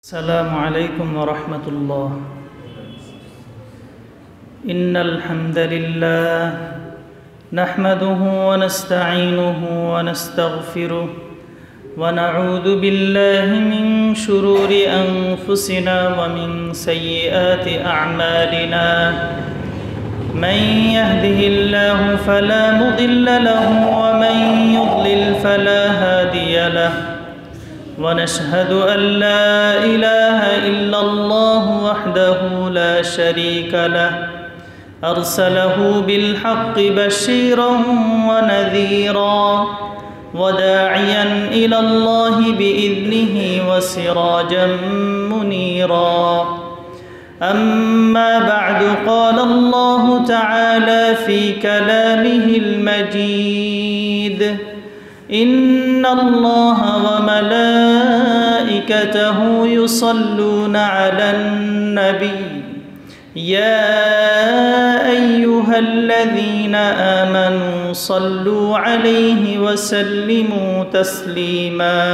السلام عليكم ورحمة الله. إن الحمد لله نحمده ونستعينه ونستغفره ونعوذ بالله من شرور أنفسنا ومن سيئات أعمالنا. من يهده الله فلا مضل له ومن يضلل فلا هادي له. ونشهد أن لا إله إلا الله وحده لا شريك له أرسله بالحق بشيرا ونذيرا وداعيا إلى الله بإذنه وسراجا منيرا. أما بعد قال الله تعالى في كلامه المجيد: إن الله وملائكته يصلون على النبي يا أيها الذين آمنوا صلوا عليه وسلموا تسليما.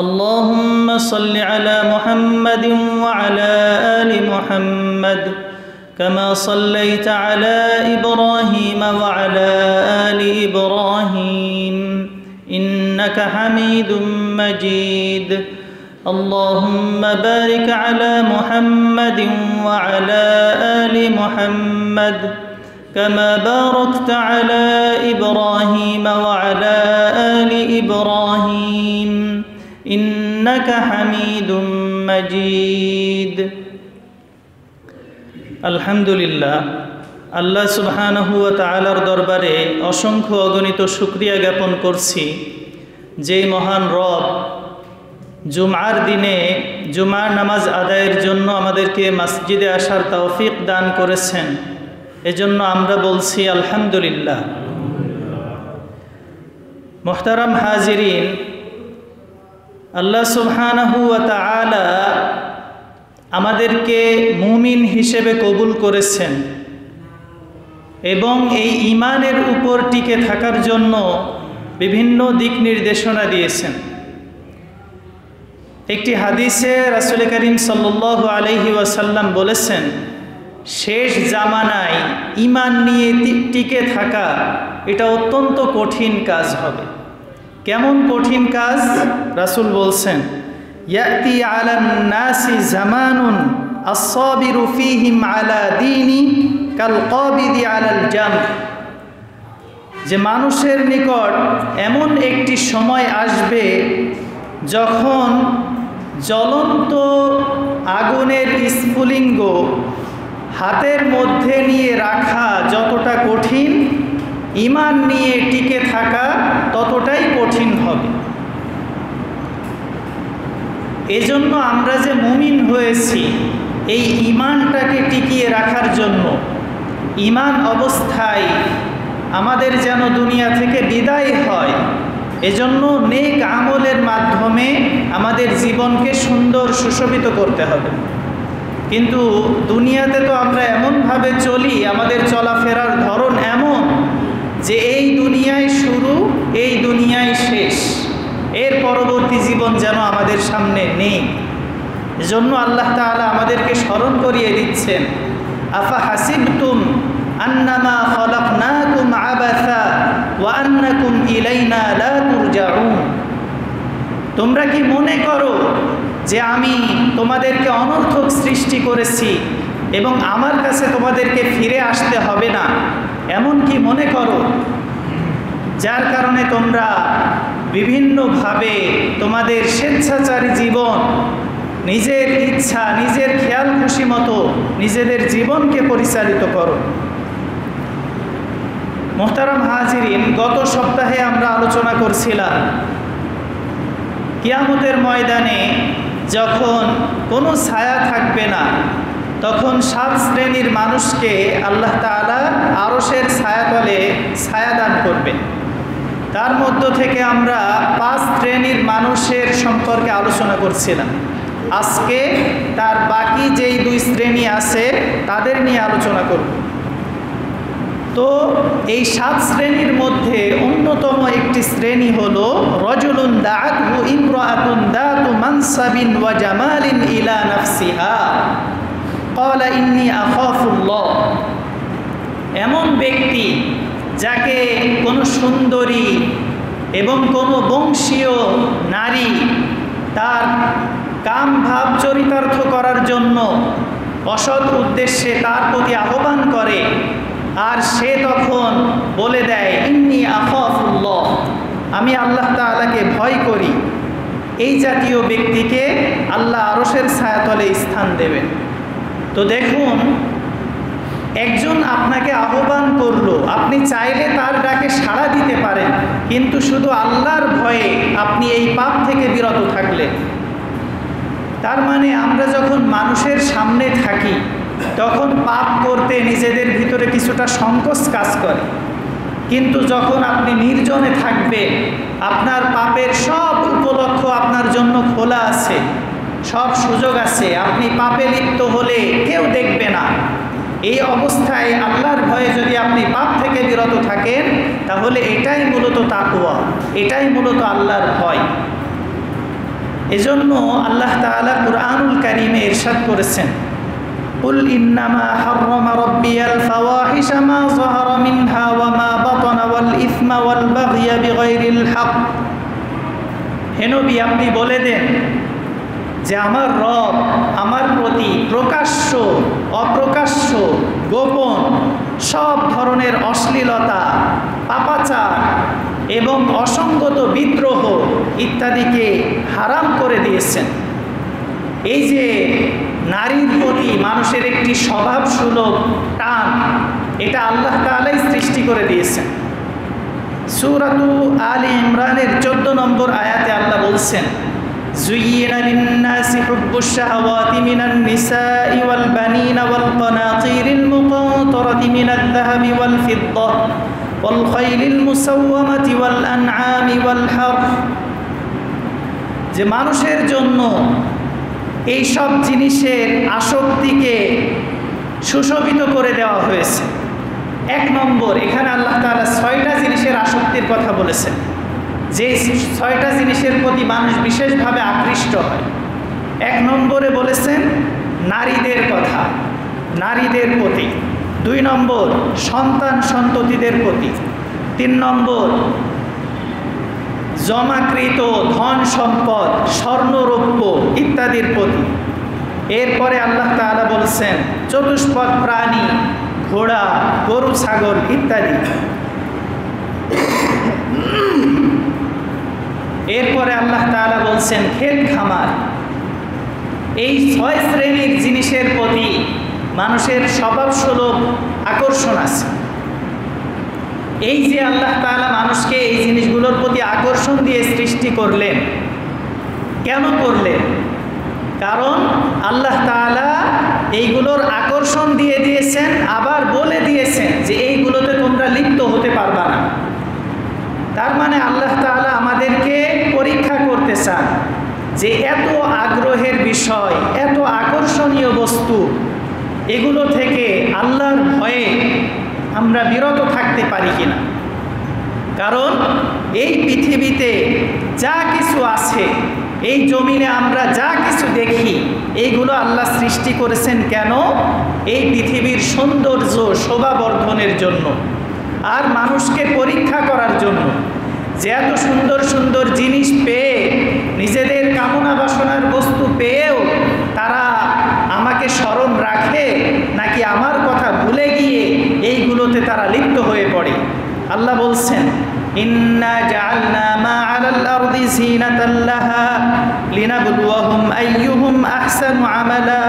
اللهم صل على محمد وعلى آل محمد كما صليت على إبراهيم وعلى آل إبراهيم إنك حميد مجيد. اللهم بارك على محمد وعلى آل محمد كما باركت على إبراهيم وعلى آل إبراهيم إنك حميد مجيد. আলহামদুলিল্লাহ, আল্লাহ সুবহানাহু ওয়া তাআলার দরবারে অসংখ্য অগণিত শুকরিয়া জ্ঞাপন করছি যে মহান রব জুমআর দিনে জুমার নামাজ আদায়ের জন্য আমাদেরকে মসজিদে আসার তৌফিক দান করেছেন। এজন্য আমরা বলছি আলহামদুলিল্লাহ। মুহতারাম হাজিরিন, আল্লাহ সুবহানাহু ওয়া তাআলা আমাদেরকে মুমিন হিসেবে কবুল করেছেন এবং এই ঈমানের উপর টিকে থাকার জন্য বিভিন্ন দিক নির্দেশনা দিয়েছেন। একটি হাদিসে রাসূল করিম সাল্লাল্লাহু আলাইহি ওয়াসাল্লাম বলেছেন, শেষ জামানায় ঈমান নিয়ে টিকে থাকা এটা অত্যন্ত কঠিন কাজ হবে। কেমন কঠিন কাজ? রাসূল বলছেন, ইয়াতি আলান নাসি জামানুন আস-সাবিরু ফীহিম আলা দীনি কাল কাবিদি আলাল জাম। যে মানুষের নিকট এমন একটি সময় আসবে যখন জ্বলন্ত আগুনের স্ফুলিঙ্গ হাতের মধ্যে নিয়ে রাখা যতটা কঠিন, ঈমান নিয়ে টিকে থাকা ততটাই কঠিন হবে। এজন্য আমরা যে মুমিন হয়েছি এই ঈমানটাকে টিকিয়ে রাখার জন্য, ঈমান অবস্থায় আমাদের যেন দুনিয়া থেকে বিদায় হয়, এজন্য নেক আমলের মাধ্যমে আমাদের জীবনকে সুন্দর সুশোভিত করতে হবে। কিন্তু দুনিয়াতে তো আমরা এমনভাবে চলি, আমাদের চলাফেরার ধরন এমন যে এই দুনিয়ায় শুরু, এই দুনিয়ায় শেষ, এর পরবর্তী জীবন যেন আমাদের সামনে নেই। এজন্য আল্লাহ তাআলা আমাদেরকে স্মরণ করিয়ে দিচ্ছেন, আফা হাসিবতুম আন্নামা খালাকনাকুম আবাসা ওয়া আন্নাকুম ইলাইনা লা তুরজাউন। তোমরা কি মনে করো যে আমি তোমাদেরকে অনর্থক সৃষ্টি করেছি এবং আমার কাছে তোমাদেরকে ফিরে আসতে হবে না? এমন কি মনে করো যার কারণে তোমরা বিভিন্নভাবে তোমাদের স্বেচ্ছাচারী জীবন, নিজের ইচ্ছা, নিজের খেয়াল খুশি মতো নিজেদের জীবনকে পরিচালিত করো? মুহতারাম হাজিরিন, গত সপ্তাহে আমরা আলোচনা করছিলাম কিয়ামতের ময়দানে যখন কোনো ছায়া থাকবে না, তখন 7 শ্রেণীর মানুষকে আল্লাহ তাআলা আরশের ছায়াতলে ছায়া দান করবেন। তার মধ্য থেকে আমরা 5 শ্রেণীর মানুষের সম্পর্কে আলোচনা করছিলাম। আজকে তার বাকি যেই 2 শ্রেণী আছে তাদের নিয়ে আলোচনা করব। তো এই 7 শ্রেণীর মধ্যে অন্যতম একটি শ্রেণী হলো রজুলুন দাআতহু ইমরাআতুন দাতু মানসাবিন ওয়া জামালিন ইলা নাফসিহা ক্বালা ইন্নী আখাফুল্লাহ। এমন ব্যক্তি যাকে কোনো সুন্দরী এবং কোনো বংশীয় নারী তার কাম ভাব চরিতার্থ করার জন্য অসৎ উদ্দেশ্যে তার প্রতি আহ্বান করে, আর সে তখন বলে দেয় ইন্নী আখাফুল্লাহ, আমি আল্লাহ তাআলাকে ভয় করি, এই জাতীয় ব্যক্তিকে আল্লাহ আরশের ছায়াতলে স্থান দেবেন। তো দেখুন, একজন আপনাকে আহ্বান করলো, আপনি চাইলে তার ডাকে সাড়া দিতে পারেন, কিন্তু শুধু আল্লাহর ভয়ে আপনি এই পাপ থেকে বিরত থাকলেন। তার মানে আমরা যখন মানুষের সামনে থাকি তখন পাপ করতে নিজেদের ভিতরে কিছুটা সংকোচ কাজ করে, কিন্তু যখন আপনি নির্জনে থাকবেন, আপনার পাপের সব উপলক্ষ আপনার জন্য খোলা আছে, সব সুযোগ আছে, আপনি পাপে লিপ্ত হলে কেউ দেখবে না। এই অবস্থায় আল্লাহর ভয়ে যদি আপনি পাপ থেকে বিরত থাকেন, তাহলে এটাই মূলত তাকওয়া, এটাই মূলত আল্লাহর ভয়। এজন্য আল্লাহ তাআলা কুরআনুল কারীমে ইরশাদ করেছেন, কুল ইন্নামা হাররামা রাব্বিয়াল ফাওয়াহিশা মা যাহারা মিনহা ওয়া মা বাতানা ওয়াল ইসমা ওয়াল বাগয়া বিগাইরিল হক। হে নবী, আপনি বলে দেন যে আমার রব আমার প্রতি প্রকাশ্য, অপ্রকাশ্য, গোপন সব ধরনের অশ্লীলতা, পাপাচার এবং অসঙ্গত বিদ্রোহ ইত্যাদিকে হারাম করে দিয়েছেন। এই যে নারীর প্রতি মানুষের একটি স্বভাবসুলভ টান, এটা আল্লাহ তাআলাই সৃষ্টি করে দিয়েছেন। সূরাতু আলে ইমরানের 14 নম্বর আয়াতে আল্লাহ বলছেন, যুয়্যিনা লিন-নাসি হুব্বুশ শাহাওয়াতি মিনান নিসাই ওয়াল বানিনা ওয়াল কানাতিরিল মুকানতারাতি মিনাল যাহাবি ওয়াল ফিদ্দাহ ওয়াল খাইলিল মুসাওওয়ামাতি ওয়াল আনআমি ওয়াল হারথ। যে মানুষের জন্য এই সব জিনিসের আসক্তিকে সুশোভিত করে দেওয়া হয়েছে। 1 নম্বর, এখানে আল্লাহ তাআলা 6টা জিনিসের আসক্তির কথা বলেছেন, যে 6টা জিনিসের প্রতি মানুষ বিশেষভাবে আকৃষ্ট হয়। 1 নম্বরে বলেছেন নারীদের কথা, নারীদের প্রতি। 2 নম্বর সন্তান সন্ততিদের প্রতি। 3 নম্বর জমাকৃত ধন সম্পদ, স্বর্ণরৌপ্য ইত্যাদির প্রতি। এরপরে আল্লাহ তাআলা বলছেন চতুষ্পদ প্রাণী, ঘোড়া, গরু, ছাগল ইত্যাদি। এরপরে আল্লাহ তাআলা বলছেন ক্ষেত খামার। এই 6 শ্রেণীর জিনিসের প্রতি মানুষের স্বভাবসুলভ আকর্ষণ আছে। এই যে আল্লাহ তাআলা মানুষকে এই জিনিসগুলোর প্রতি আকর্ষণ দিয়ে সৃষ্টি করলেন, কেন করলেন? কারণ আল্লাহ তাআলা এইগুলোর আকর্ষণ দিয়ে দিয়েছেন, আবার বলে দিয়েছেন যে এইগুলোতে তোমরা লিপ্ত হতে পারবা না। তার মানে আল্লাহ তাআলা আমাদেরকে পরীক্ষা করতে চান যে এত আগ্রহের বিষয়, এত আকর্ষণীয় বস্তু, এগুলো থেকে আল্লাহর ভয়ে আমরা বিরত থাকতে পারি কিনা। কারণ এই পৃথিবীতে যা কিছু আছে, এই জমিনে আমরা যা কিছু দেখি, এইগুলো আল্লাহ সৃষ্টি করেছেন কেন? এই পৃথিবীর সৌন্দর্য শোভাবর্ধনের জন্য, আর মানুষকে পরীক্ষা করার জন্য। যে এত সুন্দর সুন্দর জিনিস পেয়ে, নিজেদের কামনা বাসনার বস্তু পেয়েও তারা আমাকে স্মরণ রাখে, নাকি আমার কথা ভুলে গিয়ে এইগুলোতে তারা লিপ্ত হয়ে পড়ে। আল্লাহ বলছেন ইন্না জাআলনা মা আলাল আরদি জিনাতাল লাহা লিনাবলুয়াহুম আইয়ুহুম আহসানু আমালা।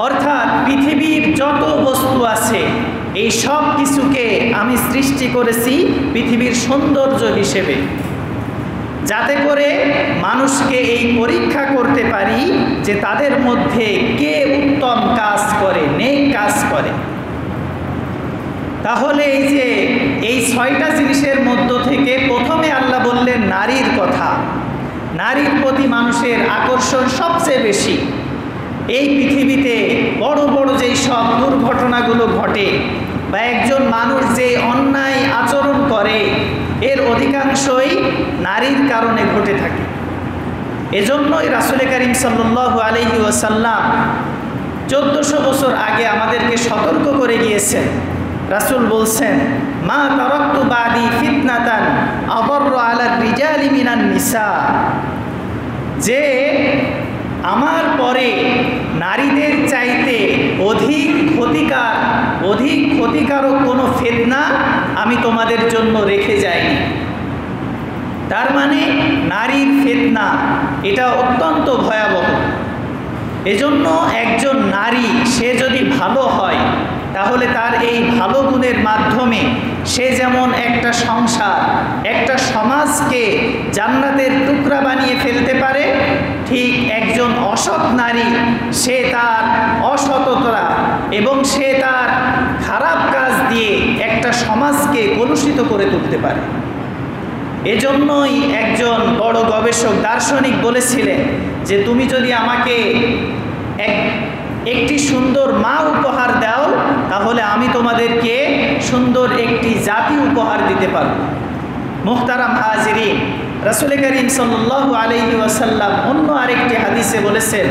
অর্থাৎ পৃথিবীর যত বস্তু আছে এই সব কিছুকে আমি সৃষ্টি করেছি পৃথিবীর সৌন্দর্য হিসেবে, যাতে করে মানুষকে এই পরীক্ষা করতে পারি যে তাদের মধ্যে কে উত্তম কাজ করে, নেক কাজ করে। তাহলে এই যে এই 6টা জিনিসের মধ্য থেকে প্রথমে আল্লাহ বললেন নারীর কথা। নারীর প্রতি মানুষের আকর্ষণ সবচেয়ে বেশি। এই পৃথিবীতে বড় বড় যেই সব দুর্ঘটনাগুলো ঘটে, বা একজন মানুষ যে অন্যায় আচরণ করে এর অধিকাংশই নারীর কারণে ঘটে থাকে। এজন্যই রাসূল করিম সাল্লাল্লাহু আলাইহি ওয়াসাল্লাম 1400 বছর আগে আমাদেরকে সতর্ক করে গিয়েছেন। রাসূল বলছেন, মা তারাকতু বাদি ফিতনাতান আদাররু আলার রিজালি মিনান নিসা, যে আমার পরে নারীদের চাইতে অধিক ক্ষতিকারক কোনো ফিতনা আমি তোমাদের জন্য রেখে যাইনি। তার মানে নারীর ফিতনা এটা অত্যন্ত ভয়াবহ। এজন্য একজন নারী সে যদি ভালো হয় তাহলে তার এই ভালো গুণের মাধ্যমে সে যেমন একটা সংসার, একটা সমাজকে জান্নাতের টুকরা বানিয়ে ফেলতে পারে, ঠিক একজন অসৎ নারী সে তার অসততা এবং সে তার খারাপ কাজ দিয়ে একটা সমাজকে কলুষিত করে তুলতে পারে। এজন্যই একজন বড় গবেষক দার্শনিক বলেছিলেন যে তুমি যদি আমাকে একটি সুন্দর মা উপহার দাও তাহলে আমি তোমাদেরকে সুন্দর একটি জাতি উপহার দিতে পারব। মুহতারাম হাজিরিন, রাসূল করিম সাল্লাল্লাহু আলাইহি ওয়াসাল্লাম অন্য আরেকটি হাদিসে বলেছেন,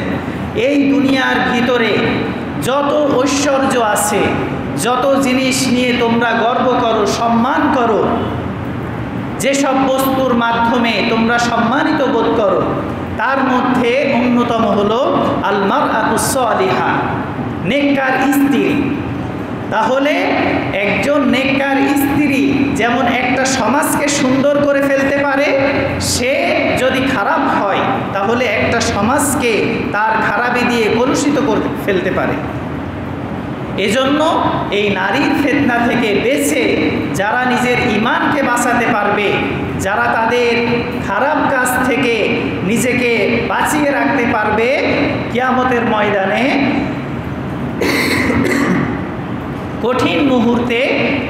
এই দুনিয়ার ভিতরে যত ঐশ্বর্য আছে, যত জিনিস নিয়ে তোমরা গর্ব করো, সম্মান করো, যেসব বস্তুর মাধ্যমে তোমরা সম্মানিত বোধ করো, তার মধ্যে অন্যতম হলো আল মারআতুস সালিহা, নেককার স্ত্রী। তাহলে একজন নেককার স্ত্রী যেমন একটা সমাজকে সুন্দর করে ফেলতে পারে, সে যদি খারাপ হয় তাহলে একটা সমাজকে তার খারাপি দিয়ে কলুষিত করে ফেলতে পারে। এজন্য এই নারীর ফিতনা থেকে বেঁচে যারা নিজের ঈমানকে বাঁচাতে পারবে, যারা তাদের খারাপ কাজ থেকে নিজেকে বাঁচিয়ে রাখতে পারবে, কিয়ামতের ময়দানে কঠিন মুহূর্তে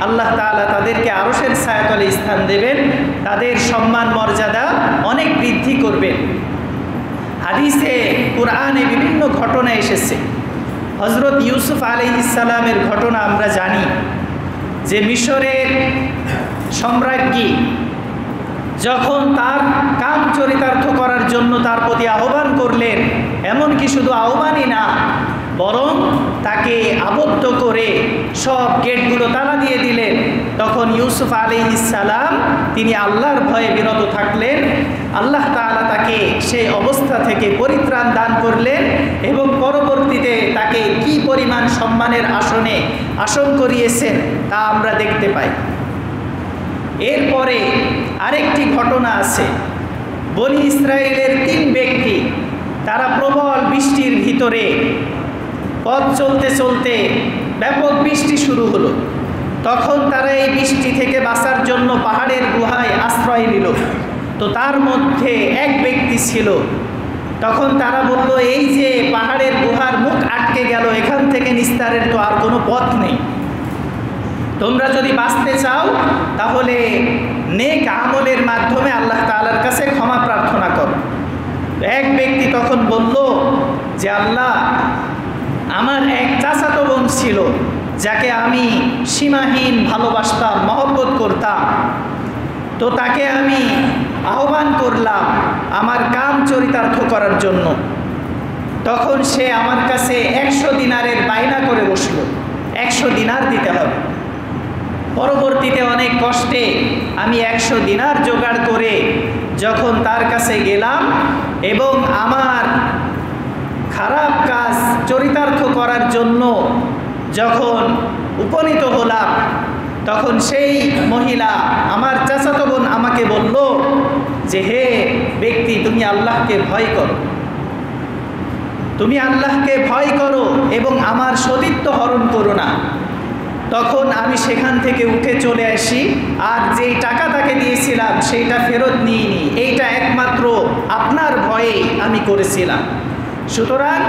আল্লাহ তাআলা তাদেরকে আরশের ছায়াতলে স্থান দেবেন, তাদের সম্মান মর্যাদা অনেক বৃদ্ধি করবেন। হাদিসে কুরআনে বিভিন্ন ঘটনা এসেছে। হযরত ইউসুফ আলাইহিস সালামের ঘটনা আমরা জানি যে মিশরের সম্রাজ্ঞী যখন তার কাম চরিতার্থ করার জন্য তার প্রতি আহ্বান করলেন, এমনকি শুধু আহ্বানই না বরং তাকে আবদ্ধ করে সব গেটগুলো তালা দিয়ে দিলেন, তখন ইউসুফ আলাইহিস সালাম তিনি আল্লাহর ভয়ে বিরত থাকলেন। আল্লাহ তাআলা তাকে সেই অবস্থা থেকে পরিত্রাণ দান করলেন এবং পরবর্তীতে তাকে কি পরিমাণ সম্মানের আসনে আসন করিয়েছেন তা আমরা দেখতে পাই। এরপরে আরেকটি ঘটনা আছে। বনি ইসরায়েলের 3 ব্যক্তি তারা প্রবল বৃষ্টির ভিতরে পথ চলতে চলতে ব্যাপক বৃষ্টি শুরু হলো। তখন তারা এই বৃষ্টি থেকে বাঁচার জন্য পাহাড়ের গুহায় আশ্রয় নিল। তো তার মধ্যে এক ব্যক্তি ছিল, তখন তারা বলল, এই যে পাহাড়ের গুহার মুখ আটকে গেল, এখান থেকে নিস্তারের তো আর কোনো পথ নেই, তোমরা যদি বাঁচতে চাও তাহলে নেক আমলের মাধ্যমে আল্লাহ তাআলার কাছে ক্ষমা প্রার্থনা করো। এক ব্যক্তি তখন বলল যে আল্লাহ, আমার এক চাচাতো বোন ছিল যাকে আমি সীমাহীন ভালোবাসতাম, মহব্বত করতাম, তো তাকে আমি আহ্বান করলাম আমার কাম চরিতার্থ করার জন্য। তখন সে আমার কাছে 100 দিনারের বায়না করে বসলো, 100 দিনার দিতে হবে। পরবর্তীতে অনেক কষ্টে আমি 100 দিনার জোগাড় করে যখন তার কাছে গেলাম এবং আমার খারাপ কাজ চরিতার্থ করার জন্য যখন উপনীত হলাম, তখন সেই মহিলা আমার চাচাতো বোন আমাকে বলল যে হে ব্যক্তি, তুমি আল্লাহকে ভয় করো, তুমি আল্লাহকে ভয় করো এবং আমার সতীত্ব হরণ করো না। তখন আমি সেখান থেকে উঠে চলে আসি, আর যেই টাকা তাকে দিয়েছিলাম সেইটা ফেরত নিইনি, এইটা একমাত্র আপনার ভয়ে আমি করেছিলাম, সুতরাং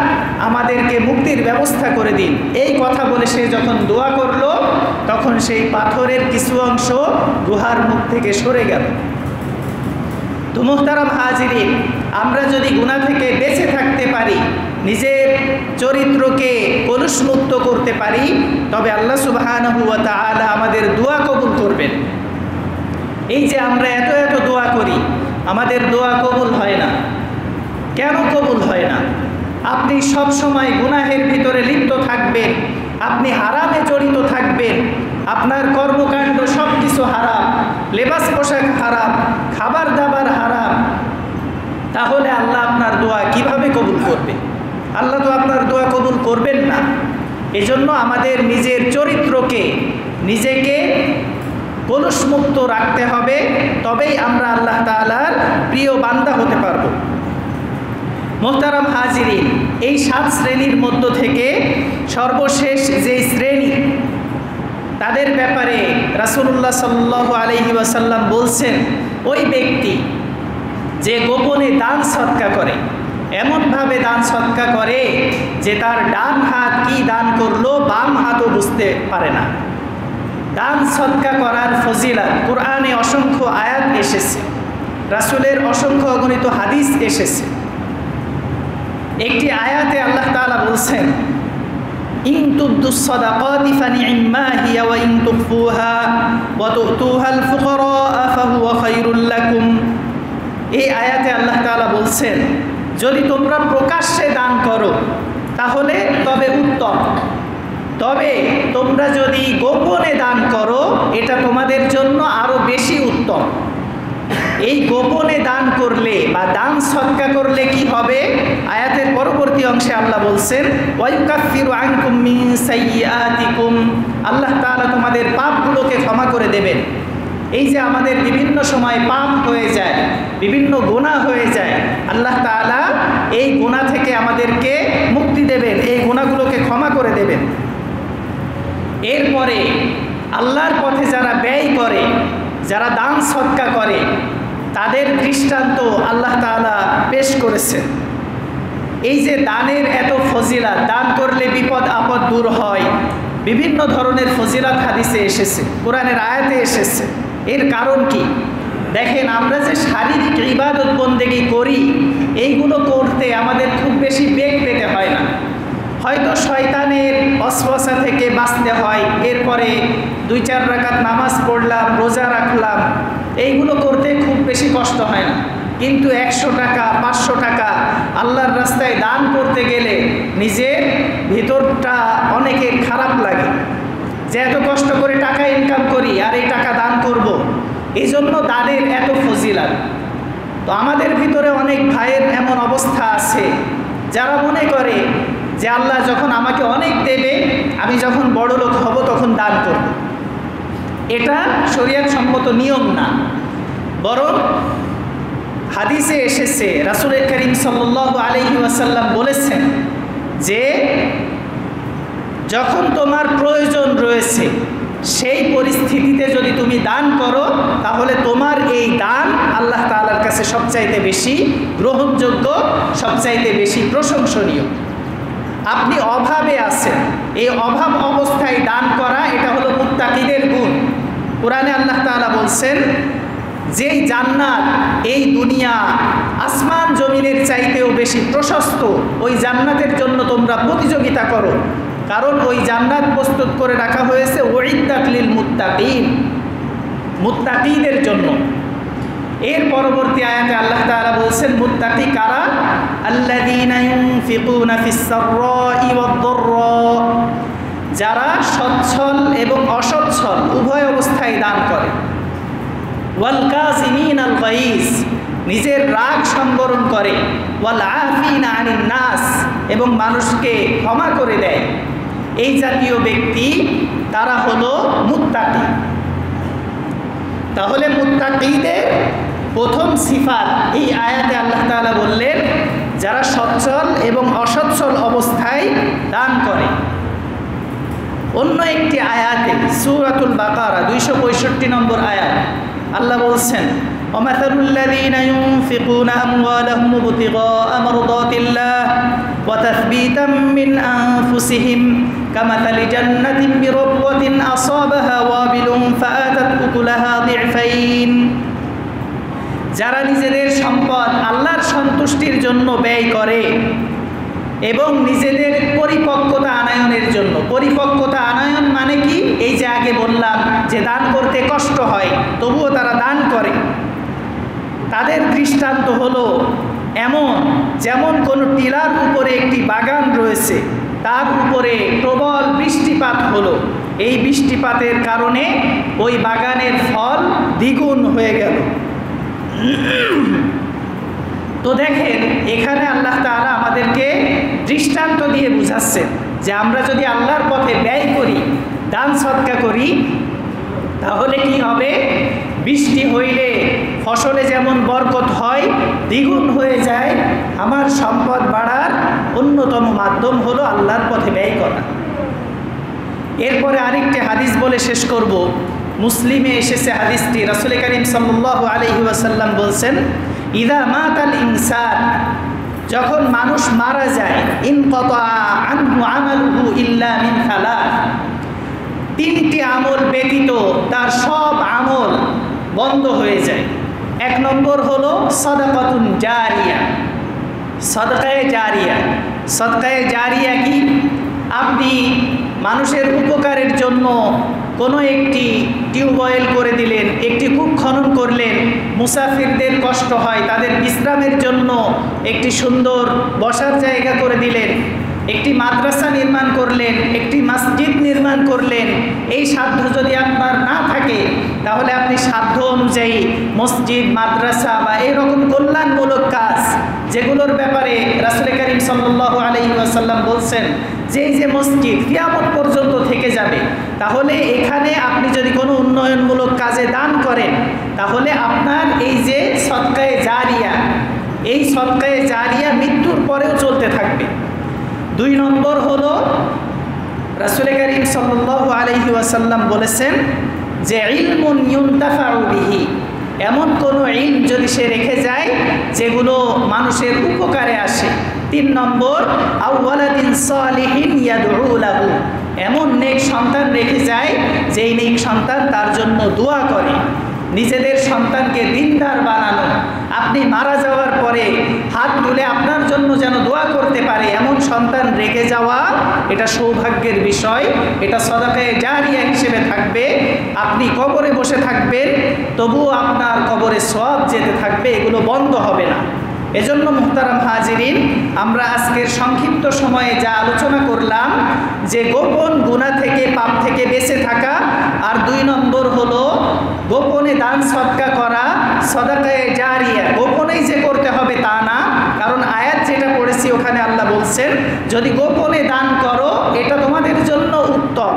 আমাদেরকে মুক্তির ব্যবস্থা করে দিন। এই কথা বলে সে যখন দোয়া করলো, তখন সেই পাথরের কিছু অংশ গুহার মুখ থেকে সরে গেল। তো মুহতারাম হাজিরিন, আমরা যদি গুনাহ থেকে বেঁচে থাকতে পারি, নিজের চরিত্রকে কলুষমুক্ত করতে পারি, তবে আল্লাহ সুবহানাহু ওয়া তাআলা আমাদের দোয়া কবুল করবেন। এই যে আমরা এত এত দোয়া করি, আমাদের দোয়া কবুল হয় না। কেন কবুল হয় না? আপনি সব সময় গুনাহের ভিতরে লিপ্ত থাকবেন, আপনি হারামে জড়িত থাকবেন, আপনার কর্মকাণ্ড সব কিছু হারাম, লেবাস পোশাক হারাম, খাবার দাবার হারাম, তাহলে আল্লাহ আপনার দোয়া কিভাবে কবুল করবে? আল্লাহ তো আপনার দোয়া কবুল করবেন না। এজন্য আমাদের নিজের চরিত্রকে, নিজেকে কলুষমুক্ত রাখতে হবে, তবেই আমরা আল্লাহ তাআলার প্রিয় বান্দা হতে পারব। মোহতারাম হাজিরিন, এই 7 শ্রেণীর মধ্য থেকে সর্বশেষ যে শ্রেণী, তাদের ব্যাপারে রাসূলুল্লাহ সাল্লাল্লাহু আলাইহি ওয়াসাল্লাম বলছেন, ওই ব্যক্তি যে গোপনে দান সদকা করে, এমনভাবে দান সদকা করে যে তার ডান হাত কি দান করলো বাম হাতও বুঝতে পারে না। দান সদকা করার ফজিলত কুরআনে অসংখ্য আয়াত এসেছে, রাসূলের অসংখ্য অগণিত হাদিস এসেছে। একটি আয়াতে আল্লাহ তাআলা বলছেন, ইন তুবদুস সাদাকাতি ফানি'ম্মা হিয়া ওয়া ইন তুখফুহা ওয়া তু'তুহাল ফুকারা ফাহুয়া খায়রুল লাকুম। এই আয়াতে আল্লাহ তাআলা বলছেন, যদি তোমরা প্রকাশ্যে দান করো তাহলে তবে উত্তম, তবে তোমরা যদি গোপনে দান করো এটা তোমাদের জন্য আরো বেশি উত্তম। এই গোপনে দান করলে বা দান সদকা করলে কি হবে? আয়াতের পরবর্তী অংশে আল্লাহ বলছেন, ওয়ায়ুকাফিরু আনকুম মিন সাইয়্যাতিকুম, আল্লাহ তাআলা তোমাদের পাপগুলোকে ক্ষমা করে দেবেন। এই যে আমাদের বিভিন্ন সময় পাপ হয়ে যায়, বিভিন্ন গুনাহ হয়ে যায়, আল্লাহ তাআলা এই গুনাহ থেকে আমাদেরকে মুক্তি দেবেন, এই গুনাহগুলোকে ক্ষমা করে দেবেন। এরপরে আল্লাহর পথে যারা ব্যয় করে, যারা দান সদকা করে, তাদের দৃষ্টান্ত আল্লাহ তাআলা পেশ করেছেন। এই যে দানের এত ফজিলত, দান করলে বিপদ আপদ দূর হয়, বিভিন্ন ধরনের ফজিলত হাদিসে এসেছে, কোরআনের আয়াতে এসেছে। এর কারণ কি? দেখেন, আমরা যে শারীরিক ইবাদত বন্দেগী করি, এইগুলো করতে আমাদের খুব বেশি বেগ পেতে হয় না। হয়তো শয়তানের ওয়াসওয়াসা থেকে বাঁচতে হয়, এরপরে 2-4 রাকাত নামাজ পড়লাম, রোজা রাখলাম, এইগুলো করতে খুব বেশি কষ্ট হয় না। কিন্তু 100 টাকা 500 টাকা আল্লাহর রাস্তায় দান করতে গেলে নিজের ভিতরটা অনেকের খারাপ লাগে, যে এত কষ্ট করে টাকা ইনকাম করি আর এই টাকা দান করব। এই জন্য দানের এত ফজিলত। তো আমাদের ভিতরে অনেক ভাইয়ের এমন অবস্থা আছে যারা মনে করে যে আল্লাহ যখন আমাকে অনেক দেবে, আমি যখন বড় লোক হব তখন দান করব। এটা শরীয়ত সম্মত নিয়ম না, বরং হাদিসে এসেছে, রাসূল করিম সাল্লাল্লাহু আলাইহি ওয়াসাল্লাম বলেছেন যে যখন তোমার প্রয়োজন রয়েছে সেই পরিস্থিতিতে যদি তুমি দান করো, তাহলে তোমার এই দান আল্লাহ তাআলার কাছে সবচাইতে বেশি গ্রহণযোগ্য, সবচাইতে বেশি প্রশংসনীয়। আপনি অভাবে আছেন, এই অভাব অবস্থায় দান করা, এটা হলো মুত্তাকিদের গুণ। কোরআনে আল্লাহ তাআলা বলছেন, যেই জান্নাত এই দুনিয়া আসমান জমিনের চাইতেও বেশি প্রশস্ত, ওই জান্নাতের জন্য তোমরা প্রতিযোগিতা করো, কারণ ওই জান্নাত প্রস্তুত করে রাখা হয়েছে উইদ্দাত লিল মুত্তাকিন, মুত্তাকিদের জন্য। এর পরবর্তী আয়াতে আল্লাহ তাআলা বলছেন, মুত্তাকি কারা? আল্লাযীনা ইউনফিকুনা ফিস সাররাই ওয়াদ দাররা, যারা সচ্ছল এবং অসচ্ছল উভয় অবস্থায় দান করে। ওয়াল কাযিমিনাল গাইজ, নিজের রাগ সংবরণ করে। ওয়াল আফিনা আনিন নাস, এবং মানুষকে ক্ষমা করে দেয়। এই জাতীয় ব্যক্তি তারা হলো মুত্তাকি। তাহলে মুত্তাকিদের প্রথম সিফাত এই আয়াতে আল্লাহ তাআলা বললেন, যারা সচ্ছল এবং অসচ্ছল অবস্থায় দান করে। অন্য একটি আয়াতে সূরাতুল বাকারা 265 নম্বর আয়াত আল্লাহ বলছেন, ওয়ামাসালুল লাযীনা ইউনফিকুনা আমওয়ালাহুম ইবতিগাআ মারদাতিল্লাহ ওয়া তাসবীতাম মিন আনফুসিহিম কামাসালি জান্নাতিন বিরবওয়াতিন আসাবাহা ওয়াবিলুন ফাআতাত উকুলাহা দি'ফাইন। যারা নিজেদের সম্পদ আল্লাহর সন্তুষ্টির জন্য ব্যয় করে, এবং নিজেদের পরিপক্কতা আনয়নের জন্য। পরিপক্কতা আনয়ন মানে কি? এই যে আগে বললাম যে দান করতে কষ্ট হয়, তবুও তারা দান করে। তাদের দৃষ্টান্ত হলো এমন, যেমন কোনো টিলার উপরে একটি বাগান রয়েছে, তার উপরে প্রবল বৃষ্টিপাত হলো, এই বৃষ্টিপাতের কারণে ওই বাগানের ফল দ্বিগুণ হয়ে গেল। তো দেখেন, এখানে আল্লাহ তাআলা আমাদেরকে দৃষ্টান্ত দিয়ে বুঝাচ্ছেন যে আমরা যদি আল্লাহর পথে ব্যয় করি, দান সদকা করি, তাহলে কি হবে? বৃষ্টি হইলে ফসলে যেমন বরকত হয়, দ্বিগুণ হয়ে যায়। আমার সম্পদ বাড়ার অন্যতম মাধ্যম হলো আল্লাহর পথে ব্যয় করা। এরপরে আরেকটি হাদিস বলে শেষ করব। মুসলিমে এসেছে হাদিসটি, রাসূল করিম সাল্লাল্লাহু আলাইহি ওয়াসাল্লাম বলছেন, ইযা মাতাল ইনসান, যখন মানুষ মারা যায়, ইনকাতা আনহু আমালুহু ইল্লা মিন সালাস, তিনটি আমল ব্যতীত তার সব আমল বন্ধ হয়ে যায়। এক নম্বর হলো সাদাকাতুন জারিয়া। সাদকায়ে জারিয়া, সাদকায়ে জারিয়া কি? আপনি মানুষের উপকারের জন্য কোনো একটি টিউবওয়েল করে দিলেন, একটি কূপ খনন করলেন, মুসাফিরদের কষ্ট হয়, তাদের বিশ্রামের জন্য একটি সুন্দর বসার জায়গা করে দিলেন, একটি মাদ্রাসা নির্মাণ করলেন, একটি মসজিদ নির্মাণ করলেন। এই সাধ্য যদি আপনার না থাকে, তাহলে আপনি সাধ্য অনুযায়ী মসজিদ, মাদ্রাসা বা এরকম কল্যাণমূলক কাজ, যেগুলোর ব্যাপারে রাসূল করিম সাল্লাল্লাহু আলাইহি ওয়াসাল্লাম বলছেন যে এই যে মসজিদ কিয়ামত পর্যন্ত থেকে যাবে, তাহলে এখানে আপনি যদি কোনো উন্নয়নমূলক কাজে দান করেন, তাহলে আপনার এই যে সদকায়ে জারিয়া, এই সদকায়ে জারিয়া মৃত্যুর পরেও চলতে থাকবে। দুই নম্বর হলো রাসূল করিম সাল্লাল্লাহু আলাইহি ওয়াসাল্লাম বলেছেন যে ইলমুন ইউনতাফাউ বিহি, এমন কোনো ইলম যদি সে রেখে যায় যেগুলো মানুষের উপকারে আসে। তিন নম্বর আও ওয়ালাদিন সালিহিন ইয়াদউ লাহু, এমন নেক সন্তান রেখে যায় যেই নেক সন্তান তার জন্য দোয়া করে। নিজেদের সন্তানকে দিনদার বানানো, আপনি মারা যাওয়ার পরে হাত তুলে আপনার জন্য যেন দোয়া করতে পারে, এমন সন্তান রেখে যাওয়া, এটা সৌভাগ্যের বিষয়। এটা সাদাকায়ে জারিয়া হিসেবে থাকবে। আপনি কবরে বসে থাকবেন, তবুও আপনার কবরে সওয়াব যেতে থাকবে, এগুলো বন্ধ হবে না। এজন্য মুহতারাম হাজিরিন, আমরা আজকের সংক্ষিপ্ত সময়ে যা আলোচনা করলাম যে গোপন গুনাহ থেকে, পাপ থেকে বেঁচে থাকা, আর দুই নম্বর হলো গোপনে দান সদকা করা, সাদাকায়ে জারিয়া। গোপনেই যে করতে হবে তা না, কারণ আয়াত যেটা পড়েছি ওখানে আল্লাহ বলছেন যদি গোপনে দান করো এটা তোমাদের জন্য উত্তম,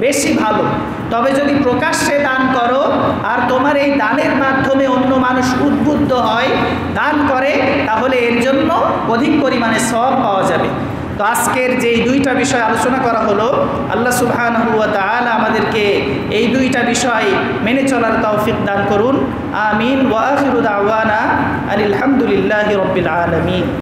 বেশি ভালো। তবে যদি প্রকাশ্যে দান করো আর তোমার এই দানের মাধ্যমে অন্য মানুষ উদ্বুদ্ধ হয়, দান করে, তাহলে এর জন্য অধিক পরিমাণে সওয়াব পাওয়া যাবে। তো আজকের যে দুইটা বিষয় আলোচনা করা হলো, আল্লাহ সুবহানাহু ওয়া তাআলা আমাদেরকে এই দুইটা বিষয় মেনে চলার তৌফিক দান করুন। আমিন। ওয়া আখিরু দাওয়ানা আলহামদুলিল্লাহি রাব্বিল আলামিন।